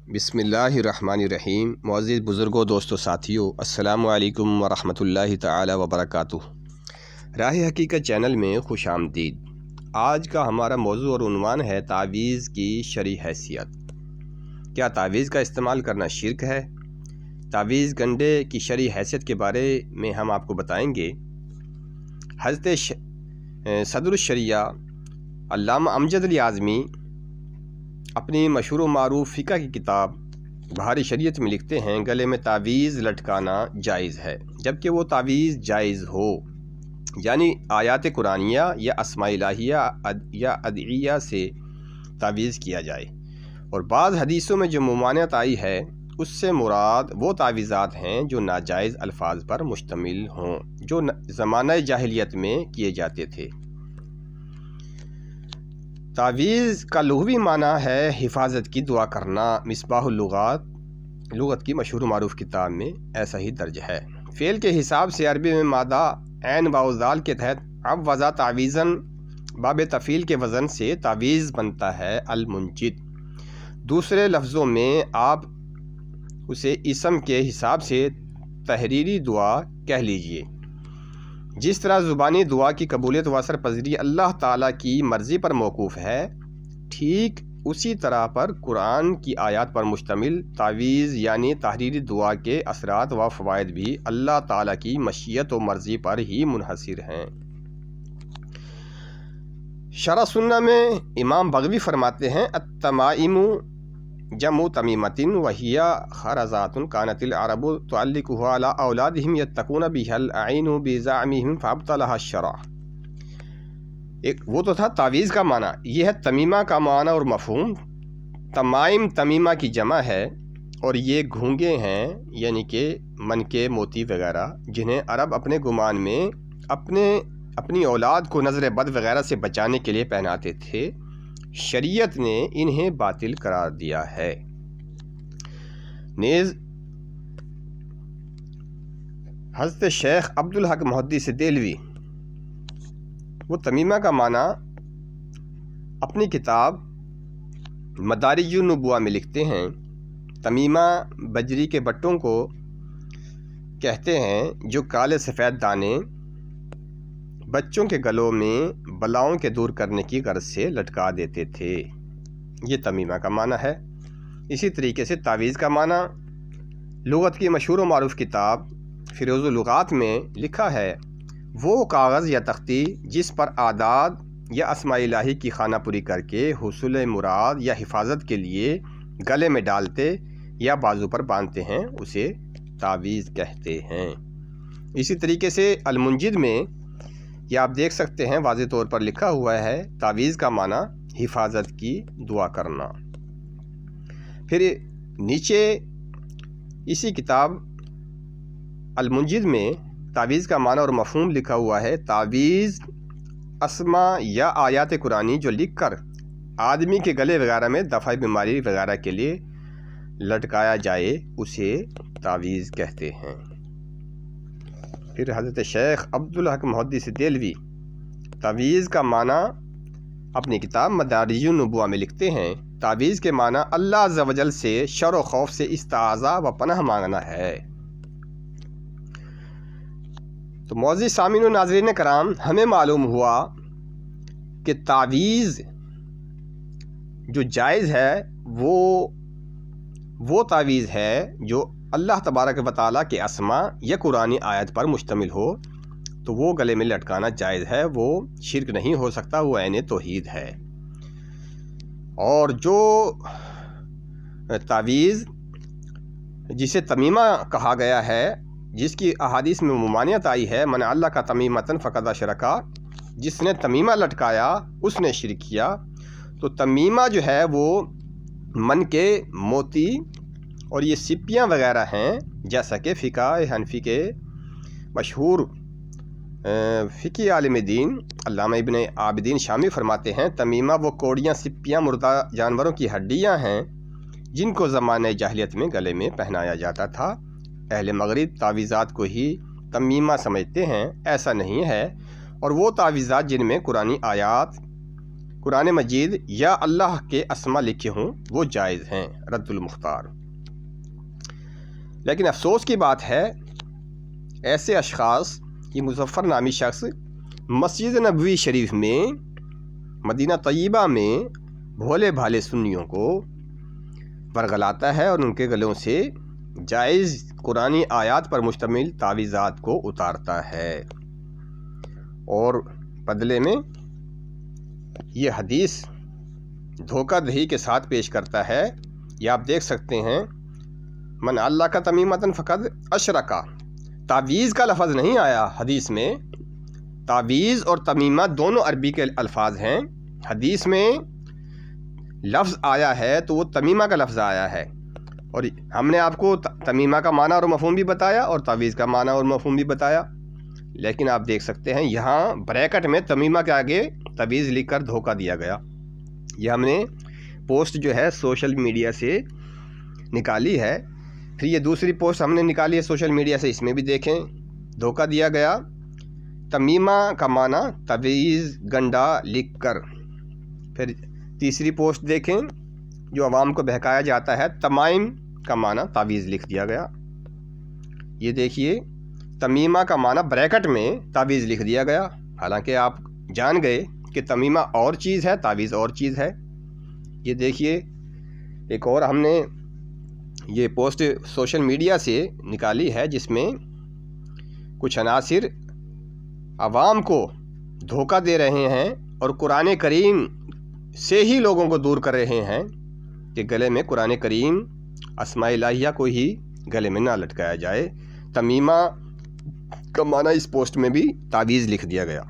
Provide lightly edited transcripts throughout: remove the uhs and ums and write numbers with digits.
بسم اللہ الرحمن الرحیم۔ معزز بزرگوں، دوستوں، ساتھیوں، السلام علیکم ورحمۃ اللہ تعالی وبرکاتہ۔ راہ حقیقت چینل میں خوش آمدید۔ آج کا ہمارا موضوع اور عنوان ہے تعویذ کی شرعی حیثیت۔ کیا تعویذ کا استعمال کرنا شرک ہے؟ تعویذ گنڈے کی شرعی حیثیت کے بارے میں ہم آپ کو بتائیں گے۔ حضرت صدر الشریعہ علامہ امجد علی اعظمی اپنی مشہور و معروف فقہ کی کتاب بہار شریعت میں لکھتے ہیں، گلے میں تعویذ لٹکانا جائز ہے جبکہ وہ تعویذ جائز ہو، یعنی آیات قرآنیہ یا اسماء الہیہ یا ادعیہ سے تعویذ کیا جائے۔ اور بعض حدیثوں میں جو ممانعت آئی ہے اس سے مراد وہ تعویذات ہیں جو ناجائز الفاظ پر مشتمل ہوں، جو زمانہ جاہلیت میں کیے جاتے تھے۔ تعویذ کا لغوی معنی ہے حفاظت کی دعا کرنا۔ مصباح لغت کی مشہور و معروف کتاب میں ایسا ہی درج ہے۔ فعل کے حساب سے عربی میں مادہ عین واو زال کے تحت اب وضع تعویذاً باب تفعیل کے وزن سے تعویذ بنتا ہے المنجد۔ دوسرے لفظوں میں آپ اسے اسم کے حساب سے تحریری دعا کہہ لیجئے۔ جس طرح زبانی دعا کی قبولیت و اثر پذیری اللہ تعالیٰ کی مرضی پر موقوف ہے، ٹھیک اسی طرح پر قرآن کی آیات پر مشتمل تعویذ یعنی تحریری دعا کے اثرات و فوائد بھی اللہ تعالیٰ کی مشیت و مرضی پر ہی منحصر ہیں۔ شرح سنہ میں امام بغوی فرماتے ہیں، التمائم جمع تمیمۃ وہی خرزات کانت العرب تعلقها علی اولادہم یتقون بها العین بزعمہم فابطلها الشرع۔ وہ تو تھا تعویذ کا معنی، یہ ہے تمیمہ کا معنی اور مفہوم۔ تمائم تمیمہ کی جمع ہے اور یہ گھونگے ہیں، یعنی کہ منکے، موتی وغیرہ، جنہیں عرب اپنے گمان میں اپنی اولاد کو نظر بد وغیرہ سے بچانے کے لیے پہناتے تھے۔ شریعت نے انہیں باطل قرار دیا ہے۔ نیز حضرت شیخ عبدالحق محدث دہلوی وہ تمیمہ کا معنی اپنی کتاب مدارج النبوہ میں لکھتے ہیں۔ تمیمہ بجری کے بٹوں کو کہتے ہیں جو کالے سفید دانے بچوں کے گلوں میں بلاؤں کے دور کرنے کی غرض سے لٹکا دیتے تھے، یہ تمیمہ کا معنی ہے۔ اسی طریقے سے تعویذ کا معنی لغت کی مشہور و معروف کتاب فیروز اللغات میں لکھا ہے، وہ کاغذ یا تختی جس پر اعداد یا اسماء الہی کی خانہ پوری کر کے حصول مراد یا حفاظت کے لیے گلے میں ڈالتے یا بازو پر باندھتے ہیں، اسے تعویذ کہتے ہیں۔ اسی طریقے سے المنجد میں یہ آپ دیکھ سکتے ہیں، واضح طور پر لکھا ہوا ہے، تعویذ کا معنی حفاظت کی دعا کرنا۔ پھر نیچے اسی کتاب المنجد میں تعویذ کا معنی اور مفہوم لکھا ہوا ہے، تعویذ اسماء یا آیات قرآنی جو لکھ کر آدمی کے گلے وغیرہ میں دفع بیماری وغیرہ کے لیے لٹکایا جائے، اسے تعویذ کہتے ہیں۔ پھر حضرت شیخ عبدالحق محدث دہلوی تعویذ کا معنی اپنی کتاب مدارج النبوہ میں لکھتے ہیں، تعویذ کے معنی اللہ عز و جل سے شر و خوف سے استعاذہ و پناہ مانگنا ہے۔ تو معزز سامعین و ناظرین کرام، ہمیں معلوم ہوا کہ تعویذ جو جائز ہے وہ تعویذ ہے جو اللہ تبارک و تعالیٰ کے اسماء یا قرآنی آیت پر مشتمل ہو، تو وہ گلے میں لٹکانا جائز ہے، وہ شرک نہیں ہو سکتا، وہ عین توحید ہے۔ اور جو تعویذ جسے تمیمہ کہا گیا ہے، جس کی احادیث میں ممانعت آئی ہے، من اللہ کا تمیمۃ فقد اشرکا، جس نے تمیمہ لٹکایا اس نے شرک کیا۔ تو تمیمہ جو ہے وہ من کے، موتی اور یہ سپیاں وغیرہ ہیں، جیسا کہ فقہ حنفی کے مشہور فقی عالم دین علامہ ابن عابدین شامی فرماتے ہیں، تمیمہ وہ کوڑیاں، سپیاں، مردہ جانوروں کی ہڈیاں ہیں جن کو زمانہ جاہلیت میں گلے میں پہنایا جاتا تھا۔ اہل مغرب تعویذات کو ہی تمیمہ سمجھتے ہیں، ایسا نہیں ہے۔ اور وہ تعویذات جن میں قرآنی آیات قرآن مجید یا اللہ کے اسما لکھے ہوں وہ جائز ہیں۔ رد المختار۔ لیکن افسوس کی بات ہے ایسے اشخاص، یہ مظفر نامی شخص مسجد نبوی شریف میں مدینہ طیبہ میں بھولے بھالے سنیوں کو ورغلاتا ہے اور ان کے گلوں سے جائز قرآنی آیات پر مشتمل تعویذات کو اتارتا ہے، اور بدلے میں یہ حدیث دھوکہ دہی کے ساتھ پیش کرتا ہے۔ یہ آپ دیکھ سکتے ہیں، من اللہ کا تمیمتن فقد اشرکا، تعویذ کا لفظ نہیں آیا حدیث میں، تعویذ اور تمیمہ دونوں عربی کے الفاظ ہیں، حدیث میں لفظ آیا ہے تو وہ تمیمہ کا لفظ آیا ہے، اور ہم نے آپ کو تمیمہ کا معنی اور مفہوم بھی بتایا اور تعویذ کا معنی اور مفہوم بھی بتایا، لیکن آپ دیکھ سکتے ہیں یہاں بریکٹ میں تمیمہ کے آگے تعویذ لکھ کر دھوکہ دیا گیا۔ یہ ہم نے پوسٹ جو ہے سوشل میڈیا سے نکالی ہے، پھر یہ دوسری پوسٹ ہم نے نکالی ہے سوشل میڈیا سے، اس میں بھی دیکھیں دھوکہ دیا گیا، تمیمہ کا معنی تعویذ گنڈا لکھ کر۔ پھر تیسری پوسٹ دیکھیں جو عوام کو بہکایا جاتا ہے، تمائم کا معنی تعویذ لکھ دیا گیا۔ یہ دیکھیے تمیمہ کا معنی بریکٹ میں تعویذ لکھ دیا گیا، حالانکہ آپ جان گئے کہ تمیمہ اور چیز ہے، تعویذ اور چیز ہے۔ یہ دیکھیے ایک اور ہم نے یہ پوسٹ سوشل میڈیا سے نکالی ہے جس میں کچھ عناصر عوام کو دھوکہ دے رہے ہیں اور قرآن کریم سے ہی لوگوں کو دور کر رہے ہیں کہ گلے میں قرآن کریم اسماء الہیہ کو ہی گلے میں نہ لٹکایا جائے۔ تمیمہ کا معنی اس پوسٹ میں بھی تعویذ لکھ دیا گیا۔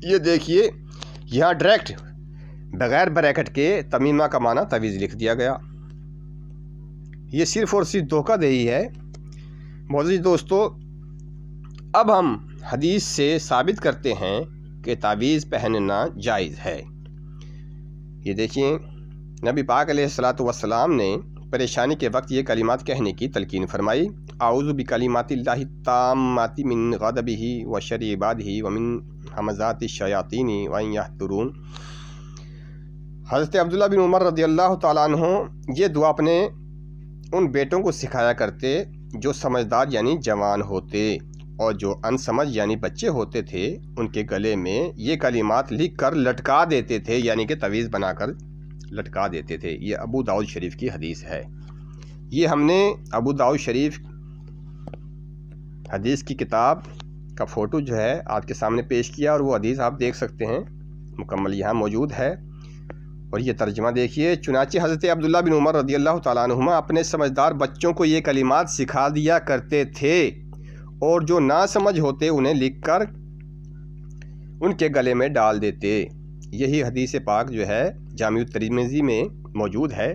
یہ دیکھیے یہاں ڈائریکٹ بغیر بریکٹ کے تمیمہ کا معنی تعویذ لکھ دیا گیا۔ یہ صرف اور صرف دھوکہ دہی ہے۔ معزز دوستو، اب ہم حدیث سے ثابت کرتے ہیں کہ تعویذ پہننا جائز ہے۔ یہ دیکھیں نبی پاک علیہ الصلاۃ والسلام نے پریشانی کے وقت یہ کلمات کہنے کی تلقین فرمائی، اعوذ بکلمات اللہ التامات من غضبہ وشر عبادہ ومن ہمزات الشیاطین وان یحضرون۔ حضرت عبداللہ بن عمر رضی اللہ تعالیٰ عنہ یہ دعا اپنے ان بیٹوں کو سکھایا کرتے جو سمجھدار یعنی جوان ہوتے، اور جو ان سمجھ یعنی بچے ہوتے تھے ان کے گلے میں یہ کلمات لکھ کر لٹکا دیتے تھے، یعنی کہ تعویذ بنا کر لٹکا دیتے تھے۔ یہ ابو داؤد شریف کی حدیث ہے۔ یہ ہم نے ابو داؤد شریف حدیث کی کتاب کا فوٹو جو ہے آپ کے سامنے پیش کیا، اور وہ حدیث آپ دیکھ سکتے ہیں مکمل یہاں موجود ہے، اور یہ ترجمہ دیکھیے۔ چنانچہ حضرت عبداللہ بن عمر رضی اللہ تعالیٰ عنہما اپنے سمجھدار بچوں کو یہ کلمات سکھا دیا کرتے تھے، اور جو نہ سمجھ ہوتے انہیں لکھ کر ان کے گلے میں ڈال دیتے۔ یہی حدیث پاک جو ہے جامع الترمذی میں موجود ہے۔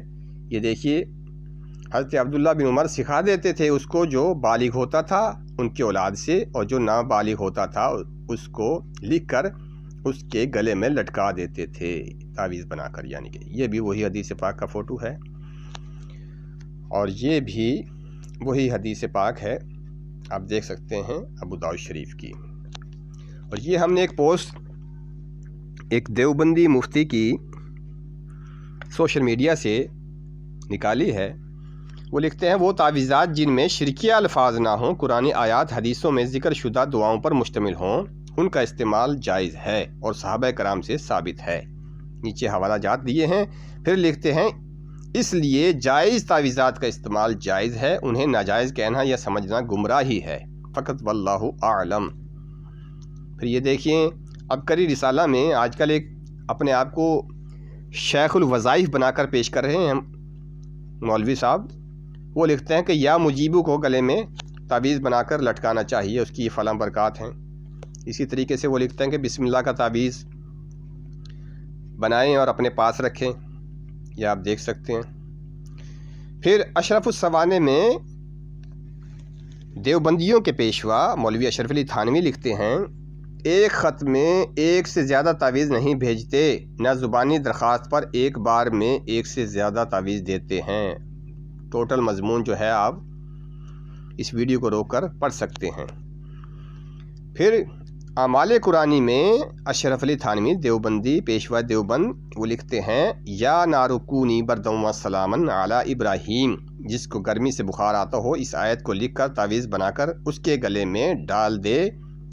یہ دیکھیے حضرت عبداللہ بن عمر سکھا دیتے تھے اس کو جو بالغ ہوتا تھا ان کے اولاد سے، اور جو نابالغ ہوتا تھا اس کو لکھ کر اس کے گلے میں لٹکا دیتے تھے تعویذ بنا کر، یعنی کہ یہ بھی وہی حدیث پاک کا فوٹو ہے، اور یہ بھی وہی حدیث پاک ہے، آپ دیکھ سکتے ہیں ابو داؤد شریف کی۔ اور یہ ہم نے ایک پوسٹ ایک دیوبندی مفتی کی سوشل میڈیا سے نکالی ہے۔ وہ لکھتے ہیں وہ تعویذات جن میں شرکیہ الفاظ نہ ہوں، قرآن آیات حدیثوں میں ذکر شدہ دعاؤں پر مشتمل ہوں، ان کا استعمال جائز ہے اور صحابہ کرام سے ثابت ہے۔ نیچے حوالہ جات دیے ہیں۔ پھر لکھتے ہیں اس لیے جائز تعویذات کا استعمال جائز ہے، انہیں ناجائز کہنا یا سمجھنا گمراہی ہے، فقط واللہ اعلم۔ پھر یہ دیکھیں عبقری رسالہ میں آج کل ایک اپنے آپ کو شیخ الوظائف بنا کر پیش کر رہے ہیں مولوی صاحب، وہ لکھتے ہیں کہ یا مجیبو کو گلے میں تعویذ بنا کر لٹکانا چاہیے، اس کی یہ فلاں برکات ہیں۔ اسی طریقے سے وہ لکھتے ہیں کہ بسم اللہ کا تعویذ بنائیں اور اپنے پاس رکھیں، یہ آپ دیکھ سکتے ہیں۔ پھر اشرف السوانے میں دیوبندیوں کے پیشوا مولوی اشرف علی تھانوی لکھتے ہیں ایک خط میں ایک سے زیادہ تعویذ نہیں بھیجتے، نہ زبانی درخواست پر ایک بار میں ایک سے زیادہ تعویذ دیتے ہیں۔ ٹوٹل مضمون جو ہے آپ اس ویڈیو کو روک کر پڑھ سکتے ہیں۔ پھر اعمال قرآنی میں اشرف علی تھانوی دیوبندی پیشوا دیوبند وہ لکھتے ہیں یا نارکونی بردم و سلامن علی ابراہیم، جس کو گرمی سے بخار آتا ہو اس آیت کو لکھ کر تعویذ بنا کر اس کے گلے میں ڈال دے،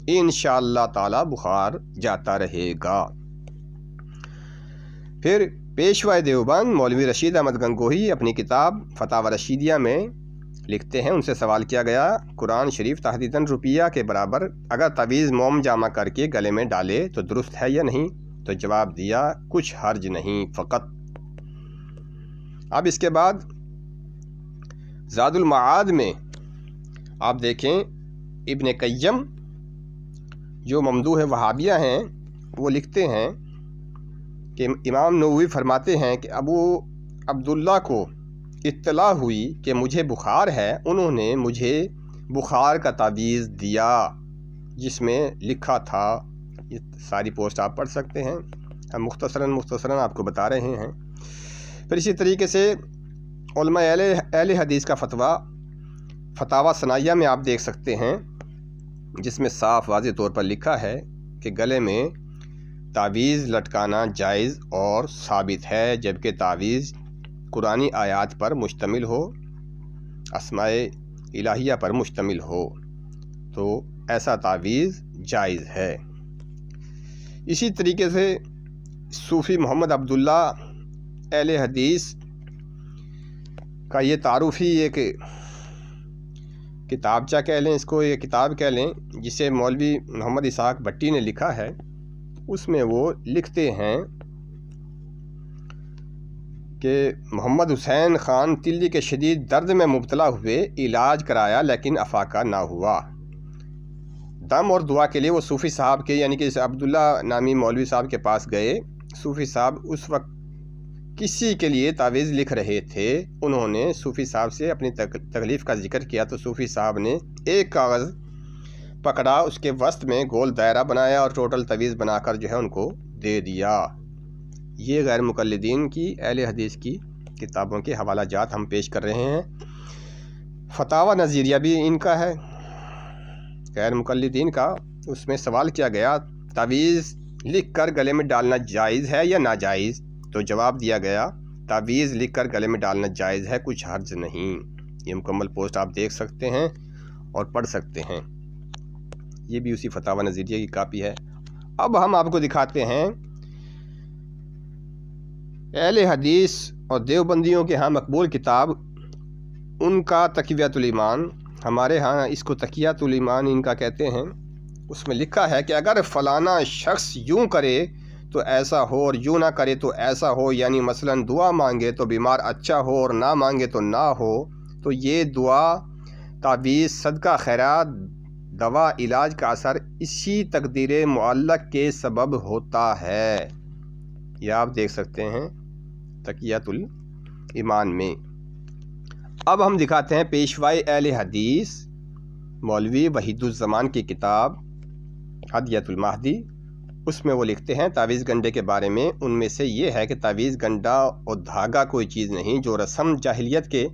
انشاءاللہ تعالی بخار جاتا رہے گا۔ پھر پیشوا دیوبند مولوی رشید احمد گنگوہی اپنی کتاب فتاوی رشیدیہ میں لکھتے ہیں، ان سے سوال کیا گیا قرآن شریف تحدیداً روپیہ کے برابر اگر تعویذ موم جامع کر کے گلے میں ڈالے تو درست ہے یا نہیں؟ تو جواب دیا کچھ حرج نہیں فقط۔ اب اس کے بعد زاد المعاد میں آپ دیکھیں ابن قیم جو ممدوح وہابیہ ہیں وہ لکھتے ہیں کہ امام نووی فرماتے ہیں کہ ابو عبداللہ کو اطلاع ہوئی کہ مجھے بخار ہے، انہوں نے مجھے بخار کا تعویذ دیا جس میں لکھا تھا، یہ ساری پوسٹ آپ پڑھ سکتے ہیں، ہم مختصراً آپ کو بتا رہے ہیں۔ پھر اسی طریقے سے علماء اہل حدیث کا فتاوی ثنائیہ میں آپ دیکھ سکتے ہیں، جس میں صاف واضح طور پر لکھا ہے کہ گلے میں تعویذ لٹکانا جائز اور ثابت ہے، جبکہ تعویذ قرآنی آیات پر مشتمل ہو، اسماء الہیہ پر مشتمل ہو تو ایسا تعویذ جائز ہے۔ اسی طریقے سے صوفی محمد عبداللہ اہل حدیث کا یہ تعارفی ایک کتابچہ کہہ لیں، اس کو یہ کتاب کہہ لیں، جسے مولوی محمد اسحاق بھٹی نے لکھا ہے، اس میں وہ لکھتے ہیں کہ محمد حسین خان تلی کے شدید درد میں مبتلا ہوئے، علاج کرایا لیکن افاقہ نہ ہوا۔ دم اور دعا کے لیے وہ صوفی صاحب کے یعنی کہ عبداللہ نامی مولوی صاحب کے پاس گئے۔ صوفی صاحب اس وقت کسی کے لیے تعویذ لکھ رہے تھے، انہوں نے صوفی صاحب سے اپنی تکلیف کا ذکر کیا تو صوفی صاحب نے ایک کاغذ پکڑا، اس کے وسط میں گول دائرہ بنایا اور ٹوٹل تعویذ بنا کر جو ہے ان کو دے دیا۔ یہ غیر مقلدین کی اہل حدیث کی کتابوں کے حوالہ جات ہم پیش کر رہے ہیں۔ فتاوی نظیریہ بھی ان کا ہے، غیر مقلدین کا، اس میں سوال کیا گیا تعویذ لکھ کر گلے میں ڈالنا جائز ہے یا ناجائز؟ تو جواب دیا گیا تعویذ لکھ کر گلے میں ڈالنا جائز ہے، کچھ حرج نہیں۔ یہ مکمل پوسٹ آپ دیکھ سکتے ہیں اور پڑھ سکتے ہیں، یہ بھی اسی فتاوی نظیریہ کی کاپی ہے۔ اب ہم آپ کو دکھاتے ہیں اہل حدیث اور دیوبندیوں کے ہاں مقبول کتاب، ان کا تقویۃ الایمان، ہمارے ہاں اس کو تقیۃ الایمان ان کا کہتے ہیں۔ اس میں لکھا ہے کہ اگر فلانا شخص یوں کرے تو ایسا ہو اور یوں نہ کرے تو ایسا ہو، یعنی مثلا دعا مانگے تو بیمار اچھا ہو اور نہ مانگے تو نہ ہو، تو یہ دعا تعویذ صدقہ خیرات دوا علاج کا اثر اسی تقدیر معلق کے سبب ہوتا ہے۔ یہ آپ دیکھ سکتے ہیں تقیۃ الایمان میں۔ اب ہم دکھاتے ہیں پیشوائی اہل حدیث مولوی وحید الزمان کی کتاب ہدیۃ المہدی، اس میں وہ لکھتے ہیں تعویذ گنڈے کے بارے میں، ان میں سے یہ ہے کہ تعویذ گنڈا اور دھاگا کوئی چیز نہیں جو رسم جاہلیت کے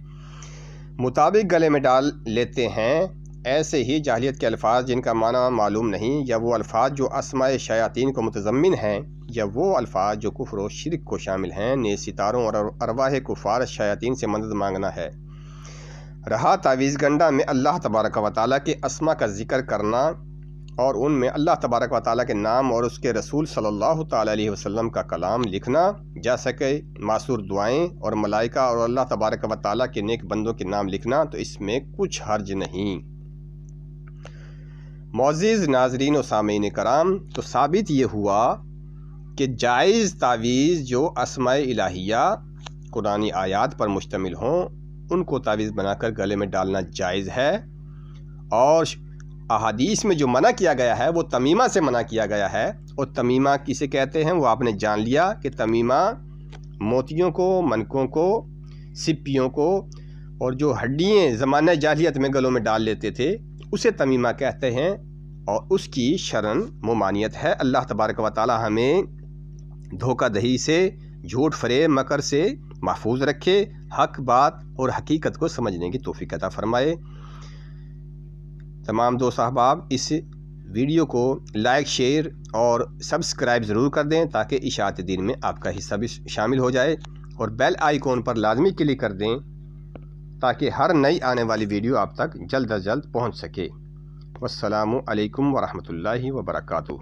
مطابق گلے میں ڈال لیتے ہیں، ایسے ہی جاہلیت کے الفاظ جن کا معنی معلوم نہیں، یا وہ الفاظ جو اسماء شیاطین کو متضمن ہیں، یا وہ الفاظ جو کفر و شرک کو شامل ہیں، نیز ستاروں اور ارواح کفار شیاطین سے مدد مانگنا ہے۔ رہا تعویذ گنڈا میں اللہ تبارک و تعالیٰ کے اسماء کا ذکر کرنا اور ان میں اللہ تبارک و تعالیٰ کے نام اور اس کے رسول صلی اللہ تعالیٰ علیہ وسلم کا کلام لکھنا جا سکے، معصور دعائیں اور ملائکہ اور اللہ تبارک و تعالیٰ کے نیک بندوں کے نام لکھنا، تو اس میں کچھ حرج نہیں۔ معزز ناظرین و سامعین کرام، تو ثابت یہ ہوا کہ جائز تعویذ جو اسماء الہیہ قرآنی آیات پر مشتمل ہوں، ان کو تعویذ بنا کر گلے میں ڈالنا جائز ہے، اور احادیث میں جو منع کیا گیا ہے وہ تمیمہ سے منع کیا گیا ہے، اور تمیمہ کسے کہتے ہیں وہ آپ نے جان لیا کہ تمیمہ موتیوں کو، منکوں کو، سپیوں کو، اور جو ہڈیاں زمانہ جاہلیت میں گلوں میں ڈال لیتے تھے اسے تمیمہ کہتے ہیں، اور اس کی شرعاً ممانعت ہے۔ اللہ تبارک و تعالی ہمیں دھوکہ دہی سے، جھوٹ فریب مکر سے محفوظ رکھے، حق بات اور حقیقت کو سمجھنے کی توفیق عطا فرمائے۔ تمام دوست احباب اس ویڈیو کو لائک، شیئر اور سبسکرائب ضرور کر دیں تاکہ اشاعت دین میں آپ کا حصہ بھی شامل ہو جائے، اور بیل آئیکن پر لازمی کلک کر دیں تاکہ ہر نئی آنے والی ویڈیو آپ تک جلد از جلد پہنچ سکے۔ والسلام علیکم ورحمۃ اللہ وبرکاتہ۔